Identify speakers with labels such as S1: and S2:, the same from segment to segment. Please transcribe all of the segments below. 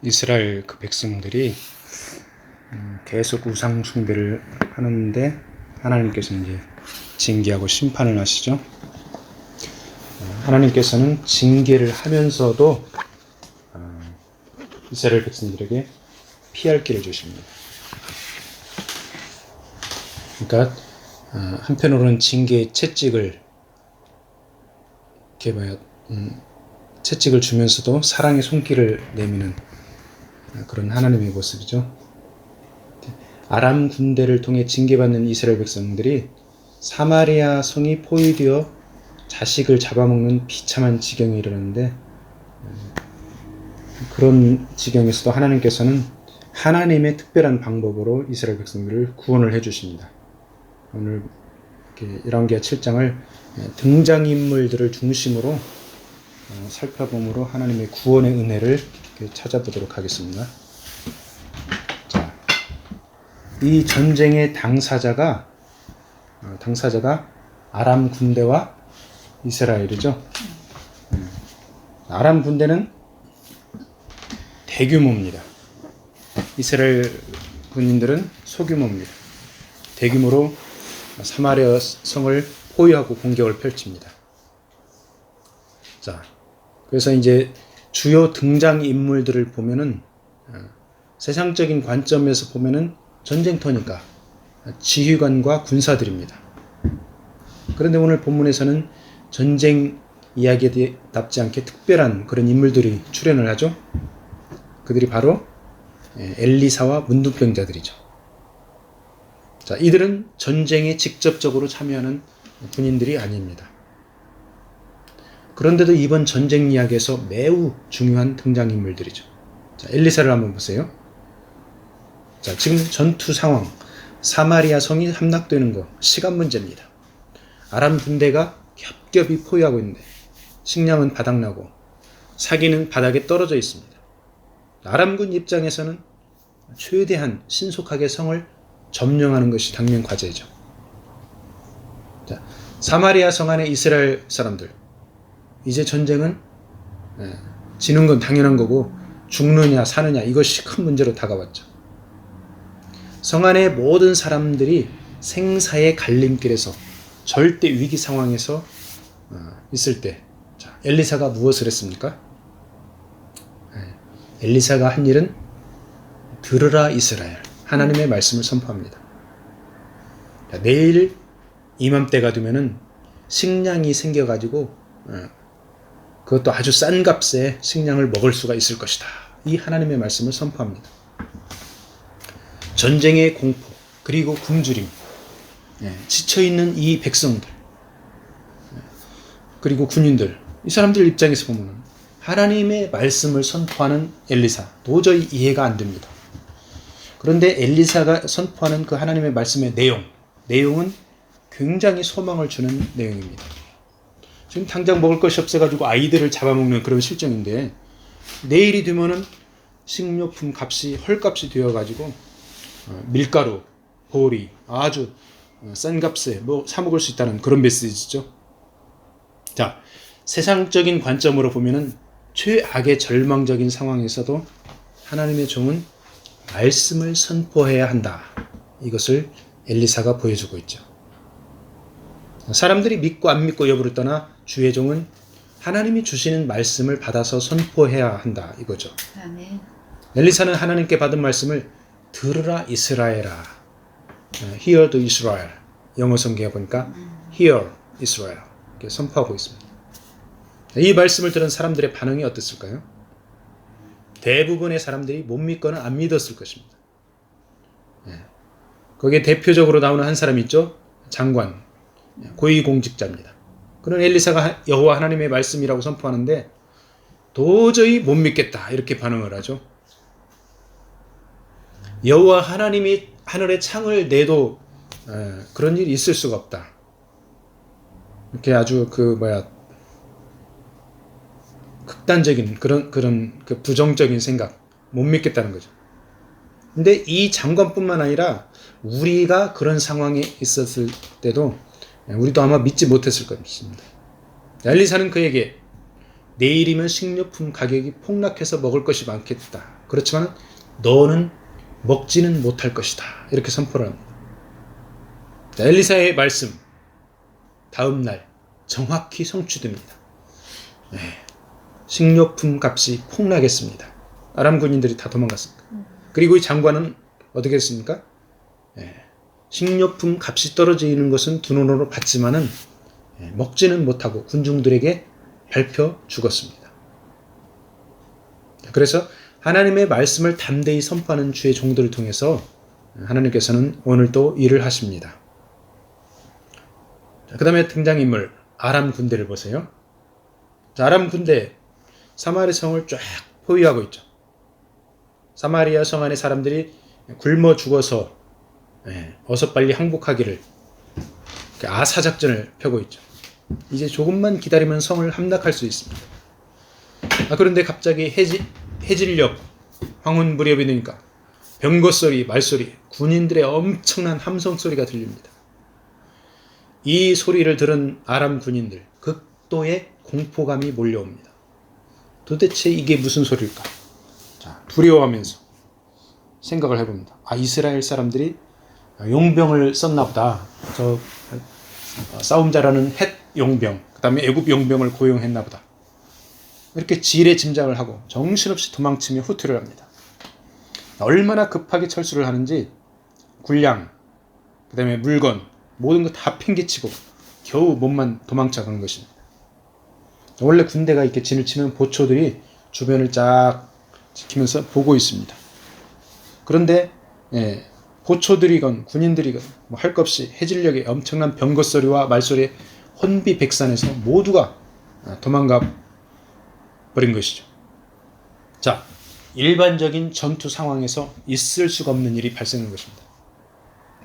S1: 이스라엘 그 백성들이 계속 우상 숭배를 하는데 하나님께서 이제 징계하고 심판을 하시죠. 하나님께서는 징계를 하면서도 이스라엘 백성들에게 피할 길을 주십니다. 그러니까 한편으로는 징계의 채찍을 채찍을 주면서도 사랑의 손길을 내미는 그런 하나님의 모습이죠. 아람 군대를 통해 징계받는 이스라엘 백성들이 사마리아 성이 포위되어 자식을 잡아먹는 비참한 지경에 이르는데, 그런 지경에서도 하나님께서는 하나님의 특별한 방법으로 이스라엘 백성들을 구원을 해주십니다. 오늘 열왕기하 7장을 등장인물들을 중심으로 살펴봄으로 하나님의 구원의 은혜를 찾아보도록 하겠습니다. 자, 이 전쟁의 당사자가 아람 군대와 이스라엘이죠. 아람 군대는 대규모입니다. 이스라엘 군인들은 소규모입니다. 대규모로 사마리아 성을 포위하고 공격을 펼칩니다. 자, 그래서 이제 주요 등장 인물들을 보면은 세상적인 관점에서 보면은 전쟁터니까 지휘관과 군사들입니다. 그런데 오늘 본문에서는 전쟁 이야기답지 않게 특별한 그런 인물들이 출연을 하죠. 그들이 바로 엘리사와 문둥병자들이죠. 자, 이들은 전쟁에 직접적으로 참여하는 군인들이 아닙니다. 그런데도 이번 전쟁 이야기에서 매우 중요한 등장인물들이죠. 자, 엘리사를 한번 보세요. 자, 지금 전투 상황, 사마리아 성이 함락되는 거 시간 문제입니다. 아람 군대가 겹겹이 포위하고 있는데 식량은 바닥나고 사기는 바닥에 떨어져 있습니다. 아람군 입장에서는 최대한 신속하게 성을 점령하는 것이 당면 과제죠. 자, 사마리아 성 안에 이스라엘 사람들, 이제 전쟁은 지는 건 당연한 거고 죽느냐 사느냐 이것이 큰 문제로 다가왔죠. 성 안의 모든 사람들이 생사의 갈림길에서 절대 위기 상황에서 있을 때, 자, 엘리사가 무엇을 했습니까? 엘리사가 한 일은 들으라 이스라엘, 하나님의 말씀을 선포합니다. 자, 내일 이맘때가 되면은 식량이 생겨가지고 그것도 아주 싼 값에 식량을 먹을 수가 있을 것이다. 이 하나님의 말씀을 선포합니다. 전쟁의 공포, 그리고 굶주림, 지쳐있는 이 백성들, 그리고 군인들, 이 사람들 입장에서 보면 하나님의 말씀을 선포하는 엘리사, 도저히 이해가 안 됩니다. 그런데 엘리사가 선포하는 그 하나님의 말씀의 내용은 굉장히 소망을 주는 내용입니다. 지금 당장 먹을 것이 없어가지고 아이들을 잡아먹는 그런 실정인데, 내일이 되면은 식료품 값이 헐값이 되어가지고 밀가루, 보리 아주 싼 값에 사 먹을 수 있다는 그런 메시지죠. 자, 세상적인 관점으로 보면은 최악의 절망적인 상황에서도 하나님의 종은 말씀을 선포해야 한다. 이것을 엘리사가 보여주고 있죠. 사람들이 믿고 안 믿고 여부를 떠나 주의 종은 하나님이 주시는 말씀을 받아서 선포해야 한다. 이거죠. 아멘. 엘리사는 하나님께 받은 말씀을 들으라 이스라엘아, Hear the Israel, 영어 성경에 보니까 Hear Israel 이렇게 선포하고 있습니다. 이 말씀을 들은 사람들의 반응이 어땠을까요? 대부분의 사람들이 못 믿거나 안 믿었을 것입니다. 거기에 대표적으로 나오는 한 사람이 있죠. 장관, 고위공직자입니다. 그런 엘리사가 여호와 하나님의 말씀이라고 선포하는데 도저히 못 믿겠다 이렇게 반응을 하죠. 여호와 하나님이 하늘에 창을 내도 그런 일이 있을 수가 없다. 이렇게 아주 극단적인 그런 부정적인 생각, 못 믿겠다는 거죠. 근데 이 장관뿐만 아니라 우리가 그런 상황에 있었을 때도 우리도 아마 믿지 못했을 것입니다. 엘리사는 그에게 내일이면 식료품 가격이 폭락해서 먹을 것이 많겠다. 그렇지만 너는 먹지는 못할 것이다. 이렇게 선포를 합니다. 자, 엘리사의 말씀 다음 날 정확히 성취됩니다. 네. 식료품 값이 폭락했습니다. 아람 군인들이 다 도망갔습니다. 그리고 이 장관은 어떻게 했습니까? 네. 식료품 값이 떨어지는 것은 두 눈으로 봤지만은 먹지는 못하고 군중들에게 밟혀 죽었습니다. 그래서 하나님의 말씀을 담대히 선포하는 주의 종들을 통해서 하나님께서는 오늘도 일을 하십니다. 그 다음에 등장인물 아람 군대를 보세요. 자, 아람 군대 사마리 성을 쫙 포위하고 있죠. 사마리아 성 안의 사람들이 굶어 죽어서 어서 빨리 항복하기를 아사작전을 펴고 있죠. 이제 조금만 기다리면 성을 함락할 수 있습니다. 그런데 갑자기 해질녘 황혼 무렵이 되니까 병거소리, 말소리, 군인들의 엄청난 함성 소리가 들립니다. 이 소리를 들은 아람 군인들 극도의 공포감이 몰려옵니다. 도대체 이게 무슨 소리일까? 자, 두려워하면서 생각을 해봅니다. 이스라엘 사람들이 용병을 썼나 보다. 저 싸움 잘하는 헷 용병, 그 다음에 애굽 용병을 고용했나 보다. 이렇게 지레짐작을 하고 정신없이 도망치며 후퇴를 합니다. 얼마나 급하게 철수를 하는지 군량, 그 다음에 물건, 모든 거 다 팽개치고 겨우 몸만 도망쳐간 것입니다. 원래 군대가 이렇게 진을 치면 보초들이 주변을 쫙 지키면서 보고 있습니다. 그런데 보초들이건 군인들이건 뭐 할 것 없이 해질녘에 엄청난 병거소리와 말소리에 혼비백산해서 모두가 도망가 버린 것이죠. 자, 일반적인 전투 상황에서 있을 수가 없는 일이 발생한 것입니다.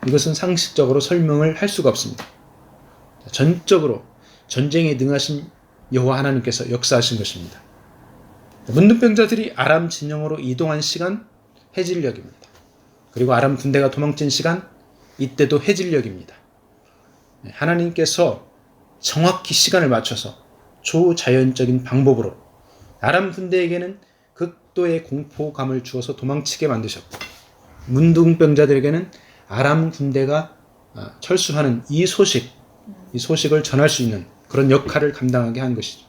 S1: 이것은 상식적으로 설명을 할 수가 없습니다. 전적으로 전쟁에 능하신 여호와 하나님께서 역사하신 것입니다. 문둥병자들이 아람 진영으로 이동한 시간 해질녘입니다. 그리고 아람 군대가 도망친 시간 이때도 해질녘입니다. 하나님께서 정확히 시간을 맞춰서 초자연적인 방법으로 아람 군대에게는 극도의 공포감을 주어서 도망치게 만드셨고 문둥병자들에게는 아람 군대가 철수하는 이 소식을 전할 수 있는 그런 역할을 감당하게 한 것이죠.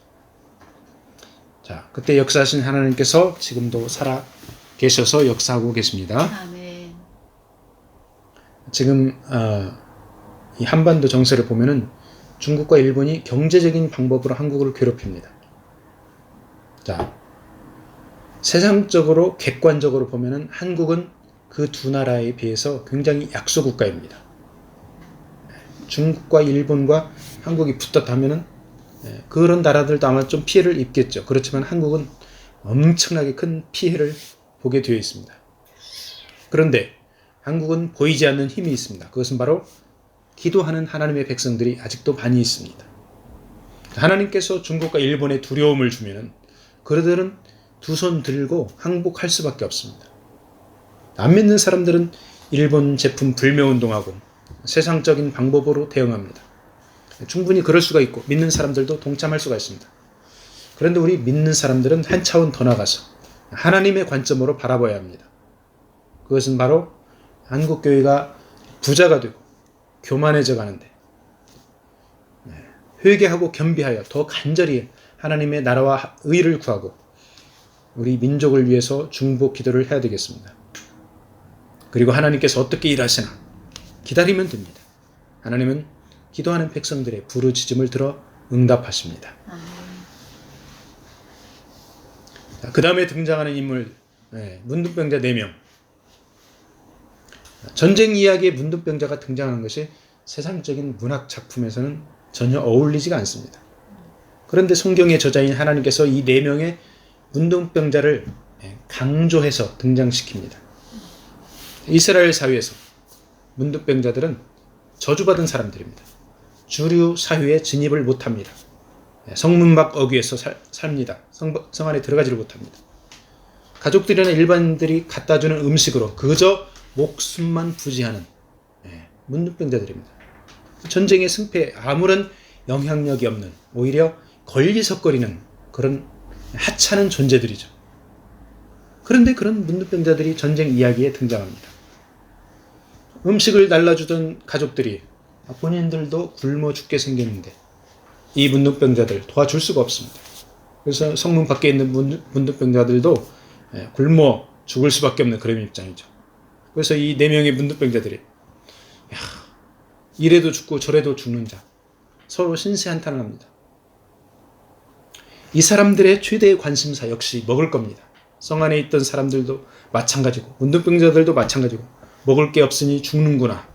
S1: 자, 그때 역사하신 하나님께서 지금도 살아 계셔서 역사하고 계십니다.
S2: 아멘.
S1: 지금 이 한반도 정세를 보면은 중국과 일본이 경제적인 방법으로 한국을 괴롭힙니다. 자, 세상적으로 객관적으로 보면은 한국은 그 두 나라에 비해서 굉장히 약소 국가입니다. 중국과 일본과 한국이 붙었다면은 그런 나라들도 아마 좀 피해를 입겠죠. 그렇지만 한국은 엄청나게 큰 피해를 보게 되어 있습니다. 그런데 한국은 보이지 않는 힘이 있습니다. 그것은 바로 기도하는 하나님의 백성들이 아직도 많이 있습니다. 하나님께서 중국과 일본에 두려움을 주면은 그들은 두 손 들고 항복할 수밖에 없습니다. 안 믿는 사람들은 일본 제품 불매운동하고 세상적인 방법으로 대응합니다. 충분히 그럴 수가 있고 믿는 사람들도 동참할 수가 있습니다. 그런데 우리 믿는 사람들은 한 차원 더 나가서 하나님의 관점으로 바라봐야 합니다. 그것은 바로 한국교회가 부자가 되고 교만해져 가는데 회개하고 겸비하여 더 간절히 하나님의 나라와 의를 구하고 우리 민족을 위해서 중보 기도를 해야 되겠습니다. 그리고 하나님께서 어떻게 일하시나 기다리면 됩니다. 하나님은 기도하는 백성들의 부르짖음을 들어 응답하십니다. 그 다음에 등장하는 인물 문둥병자 4명. 전쟁 이야기에 문둥병자가 등장하는 것이 세상적인 문학 작품에서는 전혀 어울리지가 않습니다. 그런데 성경의 저자인 하나님께서 이 4명의 문둥병자를 강조해서 등장시킵니다. 이스라엘 사회에서 문둥병자들은 저주받은 사람들입니다. 주류 사회에 진입을 못합니다. 성문 밖 어귀에서 삽니다. 성 안에 들어가지를 못합니다. 가족들이나 일반인들이 갖다주는 음식으로 그저 목숨만 부지하는 문둥병자들입니다. 전쟁의 승패에 아무런 영향력이 없는 오히려 걸리석거리는 그런 하찮은 존재들이죠. 그런데 그런 문둥병자들이 전쟁 이야기에 등장합니다. 음식을 날라주던 가족들이 본인들도 굶어 죽게 생겼는데 이 문둥병자들 도와줄 수가 없습니다. 그래서 성문 밖에 있는 문둥병자들도 굶어 죽을 수밖에 없는 그런 입장이죠. 그래서 이 4명의 문둥병자들이 이래도 죽고 저래도 죽는 자, 서로 신세한탄을 합니다. 이 사람들의 최대의 관심사 역시 먹을 겁니다. 성 안에 있던 사람들도 마찬가지고 문둥병자들도 마찬가지고 먹을 게 없으니 죽는구나.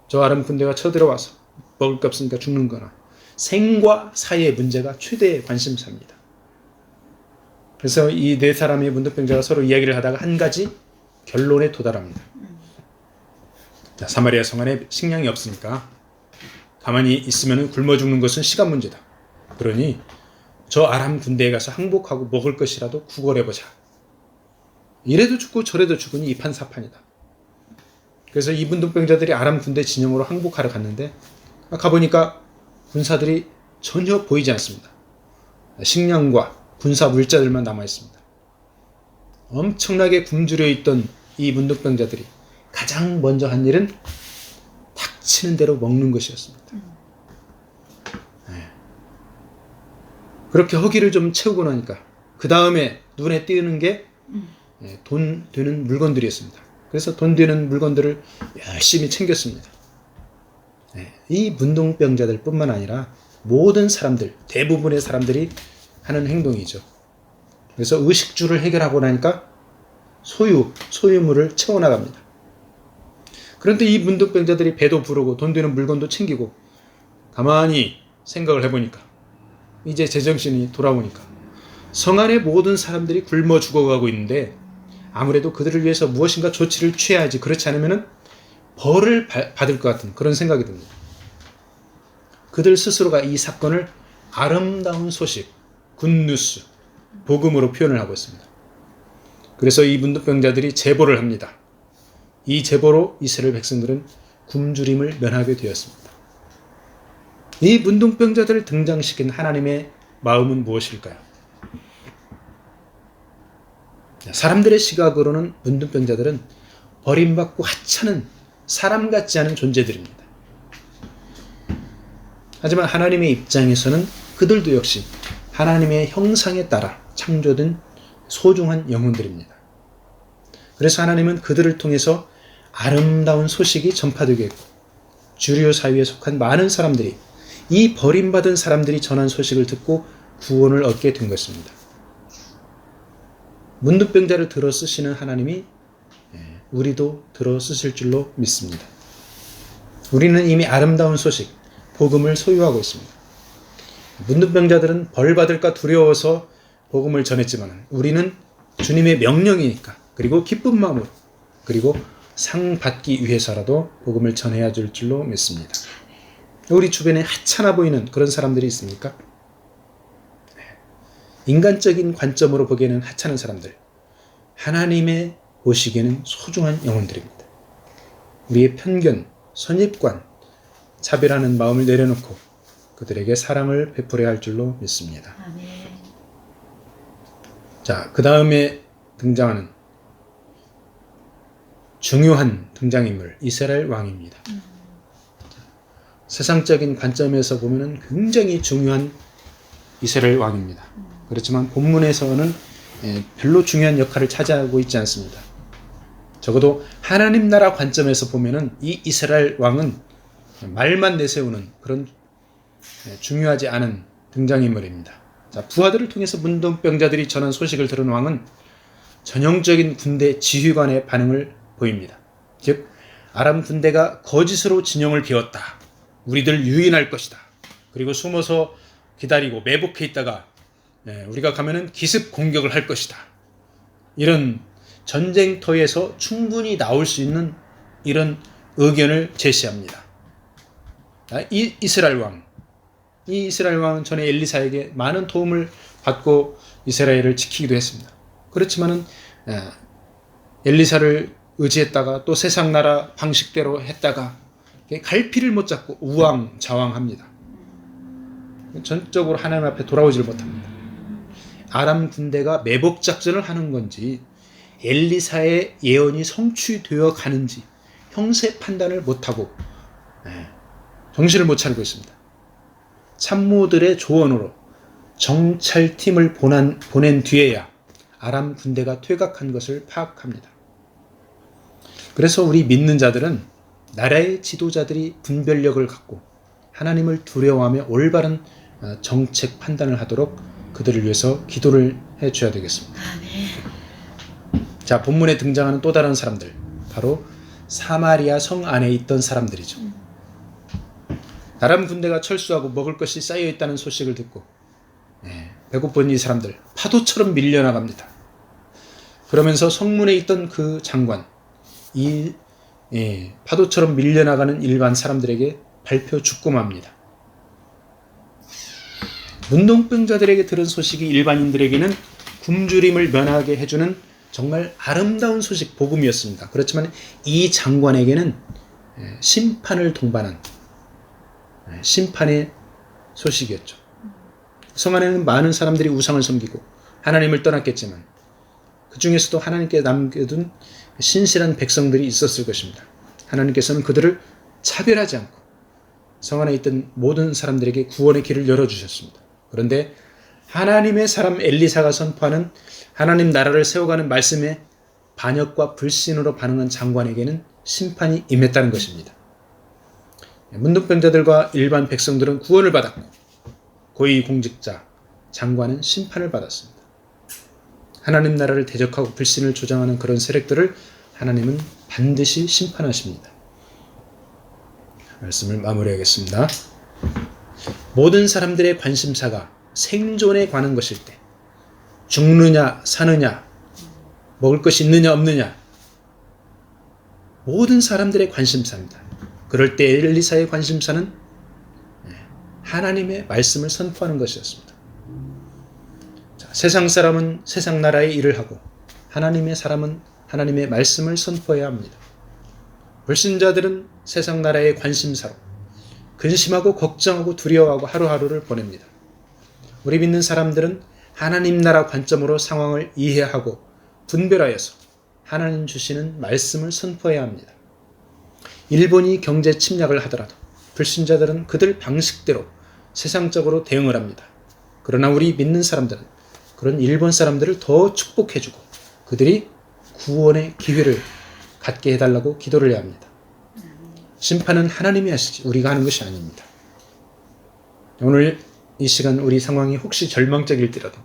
S1: 저 아람 군대가 쳐들어와서 먹을 게 없으니까 죽는구나. 생과 사의 문제가 최대의 관심사입니다. 그래서 이 4사람의 문둥병자가 서로 이야기를 하다가 한 가지 결론에 도달합니다. 자, 사마리아 성 안에 식량이 없으니까 가만히 있으면 굶어 죽는 것은 시간 문제다. 그러니 저 아람 군대에 가서 항복하고 먹을 것이라도 구걸해보자. 이래도 죽고 저래도 죽으니 이판사판이다. 그래서 이 문둥병자들이 아람 군대 진영으로 항복하러 갔는데 가보니까 군사들이 전혀 보이지 않습니다. 식량과 군사 물자들만 남아있습니다. 엄청나게 굶주려 있던 이 문둥병자들이 가장 먼저 한 일은 닥치는 대로 먹는 것이었습니다. 그렇게 허기를 좀 채우고 나니까 그 다음에 눈에 띄는 게 돈 되는 물건들이었습니다. 그래서 돈 되는 물건들을 열심히 챙겼습니다. 이 문둥병자들 뿐만 아니라 모든 사람들, 대부분의 사람들이 하는 행동이죠. 그래서 의식주를 해결하고 나니까 소유물을 채워나갑니다. 그런데 이 문둥병자들이 배도 부르고 돈 되는 물건도 챙기고 가만히 생각을 해보니까 이제 제정신이 돌아오니까 성 안의 모든 사람들이 굶어 죽어가고 있는데 아무래도 그들을 위해서 무엇인가 조치를 취해야지, 그렇지 않으면 벌을 받을 것 같은 그런 생각이 듭니다. 그들 스스로가 이 사건을 아름다운 소식, 굿뉴스, 복음으로 표현을 하고 있습니다. 그래서 이 문둥병자들이 제보를 합니다. 이 제보로 이스라엘 백성들은 굶주림을 면하게 되었습니다. 이 문둥병자들을 등장시킨 하나님의 마음은 무엇일까요? 사람들의 시각으로는 문둥병자들은 버림받고 하찮은 사람 같지 않은 존재들입니다. 하지만 하나님의 입장에서는 그들도 역시 하나님의 형상에 따라 창조된 소중한 영혼들입니다. 그래서 하나님은 그들을 통해서 아름다운 소식이 전파되게 했고 주류 사회에 속한 많은 사람들이 이 버림받은 사람들이 전한 소식을 듣고 구원을 얻게 된 것입니다. 문둥병자를 들어 쓰시는 하나님이 우리도 들어 쓰실 줄로 믿습니다. 우리는 이미 아름다운 소식, 복음을 소유하고 있습니다. 문둥병자들은 벌 받을까 두려워서 복음을 전했지만 우리는 주님의 명령이니까, 그리고 기쁜 마음으로, 그리고 상 받기 위해서라도 복음을 전해야 될 줄로 믿습니다. 우리 주변에 하찮아 보이는 그런 사람들이 있습니까? 인간적인 관점으로 보기에는 하찮은 사람들, 하나님의 보시기에는 소중한 영혼들입니다. 우리의 편견, 선입관, 차별하는 마음을 내려놓고 그들에게 사랑을 베풀어야 할 줄로 믿습니다.
S2: 아멘.
S1: 자, 그 다음에 등장하는 중요한 등장인물, 이스라엘 왕입니다. 세상적인 관점에서 보면 굉장히 중요한 이스라엘 왕입니다. 그렇지만 본문에서는 별로 중요한 역할을 차지하고 있지 않습니다. 적어도 하나님 나라 관점에서 보면 이 이스라엘 왕은 말만 내세우는 그런 중요하지 않은 등장인물입니다. 자, 부하들을 통해서 문둥병자들이 전한 소식을 들은 왕은 전형적인 군대 지휘관의 반응을 보입니다. 즉, 아람 군대가 거짓으로 진영을 비웠다. 우리들 유인할 것이다. 그리고 숨어서 기다리고 매복해 있다가 우리가 가면은 기습 공격을 할 것이다. 이런 전쟁터에서 충분히 나올 수 있는 이런 의견을 제시합니다. 이 이스라엘 왕은 전에 엘리사에게 많은 도움을 받고 이스라엘을 지키기도 했습니다. 그렇지만은 엘리사를 의지했다가 또 세상 나라 방식대로 했다가 갈피를 못 잡고 우왕좌왕합니다. 전적으로 하나님 앞에 돌아오지를 못합니다. 아람 군대가 매복 작전을 하는 건지 엘리사의 예언이 성취되어 가는지 형세 판단을 못하고 정신을 못 차리고 있습니다. 참모들의 조언으로 정찰팀을 보낸 뒤에야 아람 군대가 퇴각한 것을 파악합니다. 그래서 우리 믿는 자들은 나라의 지도자들이 분별력을 갖고 하나님을 두려워하며 올바른 정책 판단을 하도록 그들을 위해서 기도를 해줘야 되겠습니다. 자, 본문에 등장하는 또 다른 사람들, 바로 사마리아 성 안에 있던 사람들이죠. 아람 군대가 철수하고 먹을 것이 쌓여 있다는 소식을 듣고 배고픈 이 사람들 파도처럼 밀려나갑니다. 그러면서 성문에 있던 그 장관, 이 파도처럼 밀려나가는 일반 사람들에게 발표 죽금합니다. 문둥병자들에게 들은 소식이 일반인들에게는 굶주림을 면하게 해주는 정말 아름다운 소식, 복음이었습니다. 그렇지만 이 장관에게는 심판을 동반한 심판의 소식이었죠. 성 안에는 많은 사람들이 우상을 섬기고 하나님을 떠났겠지만 그 중에서도 하나님께 남겨둔 신실한 백성들이 있었을 것입니다. 하나님께서는 그들을 차별하지 않고 성 안에 있던 모든 사람들에게 구원의 길을 열어주셨습니다. 그런데 하나님의 사람 엘리사가 선포하는 하나님 나라를 세워가는 말씀에 반역과 불신으로 반응한 장관에게는 심판이 임했다는 것입니다. 문둥병자들과 일반 백성들은 구원을 받았고 고위공직자, 장관은 심판을 받았습니다. 하나님 나라를 대적하고 불신을 조장하는 그런 세력들을 하나님은 반드시 심판하십니다. 말씀을 마무리하겠습니다. 모든 사람들의 관심사가 생존에 관한 것일 때, 죽느냐 사느냐, 먹을 것이 있느냐 없느냐, 모든 사람들의 관심사입니다. 그럴 때 엘리사의 관심사는 하나님의 말씀을 선포하는 것이었습니다. 자, 세상 사람은 세상 나라의 일을 하고 하나님의 사람은 하나님의 말씀을 선포해야 합니다. 불신자들은 세상 나라의 관심사로 근심하고 걱정하고 두려워하고 하루하루를 보냅니다. 우리 믿는 사람들은 하나님 나라 관점으로 상황을 이해하고 분별하여서 하나님 주시는 말씀을 선포해야 합니다. 일본이 경제 침략을 하더라도 불신자들은 그들 방식대로 세상적으로 대응을 합니다. 그러나 우리 믿는 사람들은 그런 일본 사람들을 더 축복해주고 그들이 구원의 기회를 갖게 해달라고 기도를 해야 합니다. 심판은 하나님이 하시지 우리가 하는 것이 아닙니다. 오늘 이 시간 우리 상황이 혹시 절망적일지라도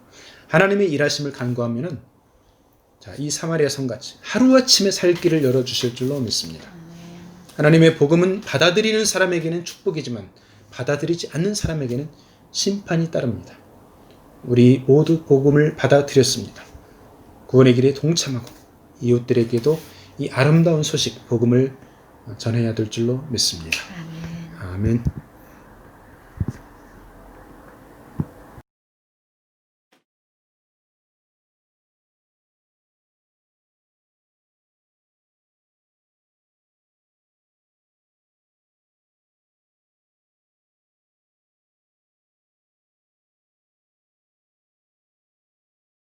S1: 하나님의 일하심을 간구하면은 이 사마리아 성같이 하루아침에 살 길을 열어주실 줄로 믿습니다. 하나님의 복음은 받아들이는 사람에게는 축복이지만 받아들이지 않는 사람에게는 심판이 따릅니다. 우리 모두 복음을 받아들였습니다. 구원의 길에 동참하고 이웃들에게도 이 아름다운 소식, 복음을 전해야 될 줄로 믿습니다. 아멘.